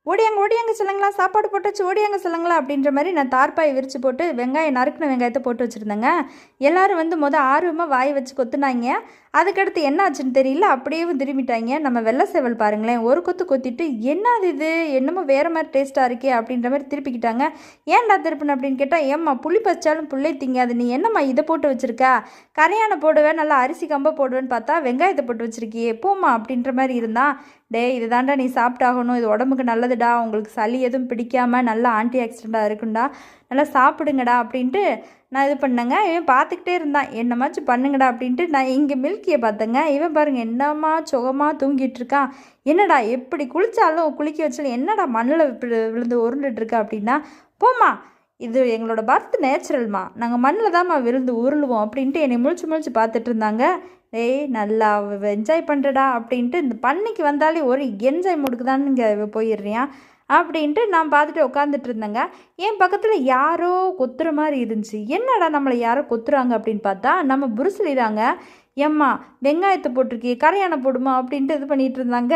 ஓடியாங்க ஓடியாங்க சொல்லுங்களா, சாப்பாடு போட்டாச்சு ஓடியாங்க சொல்லுங்களா அப்படின்ற மாதிரி நான் தார்ப்பாயை விரித்து போட்டு வெங்காயம் நறுக்கின வெங்காயத்தை போட்டு வச்சுருந்தேங்க. எல்லோரும் வந்து ஆர்வமாக வாய் வச்சு கொத்துனாங்க. அதுக்கடுத்து என்ன ஆச்சுன்னு தெரியல, அப்படியே திரும்பிட்டாங்க. நம்ம வெள்ளை சேவல் பாருங்களேன், ஒரு கொத்து கொத்திட்டு என்னது இது என்னமோ வேறு மாதிரி டேஸ்ட்டாக இருக்கே அப்படின்ற மாதிரி திருப்பிக்கிட்டாங்க. ஏன்டா திருப்பின அப்படின்னு கேட்டால், ஏம்மா புளி பச்சாலும் புள்ளை திங்காது, நீ என்னம்மா இதை போட்டு வச்சுருக்கா, கரையானை போடுவேன் நல்லா அரிசி கம்ப போடுவேன்னு பார்த்தா வெங்காயத்தை போட்டு வச்சுருக்கியே போம்மா அப்படின்ற மாதிரி இருந்தான். டே இது தாண்டா நீ சாப்பிட்டாகணும், இது உடம்புக்கு நல்லதுடா, உங்களுக்கு சளி எதுவும் பிடிக்காமல் நல்லா ஆன்டி ஆக்சிடெண்ட்டாக இருக்குண்டா, நல்லா சாப்பிடுங்கடா அப்படின்ட்டு நான் இது பண்ணேங்க. இவன் பார்த்துக்கிட்டே இருந்தான், என்னமாச்சும் பண்ணுங்கடா அப்படின்ட்டு. நான் இங்கே மில்கியை பார்த்தேங்க. இவன் பாருங்கள் என்னம்மா சுகமாக தூங்கிட்டு இருக்கான். என்னடா எப்படி குளித்தாலும் குளிக்க வச்சாலும் என்னடா மண்ணில் விழுந்து உருண்டுட்டுருக்கா அப்படின்னா, போம்மா இது எங்களோட பர்த் நேச்சுரல்மா, நாங்கள் மண்ணில் தான்மா விழுந்து உருளுவோம் அப்படின்ட்டு என்னை முழிச்சு பார்த்துட்டு இருந்தாங்க. டேய் நல்லா என்ஜாய் பண்ணுறடா அப்படின்ட்டு, இந்த பண்ணைக்கு வந்தாலே ஒரு என்ஜாய் மூடுக்கு தான் இங்கே போயிடுறியான் அப்படின்ட்டு நான் பார்த்துட்டு உட்காந்துட்டு இருந்தேங்க. என் பக்கத்தில் யாரோ கொத்துற மாதிரி இருந்துச்சு. என்னடா நம்மளை யாரோ கொத்துறாங்க அப்படின்னு பார்த்தா நம்ம புருஸ்லி தாங்க. ஏம்மா வெங்காயத்தை போட்டிருக்கே கரையானை போடுமா அப்படின்ட்டு இது பண்ணிகிட்டு இருந்தாங்க.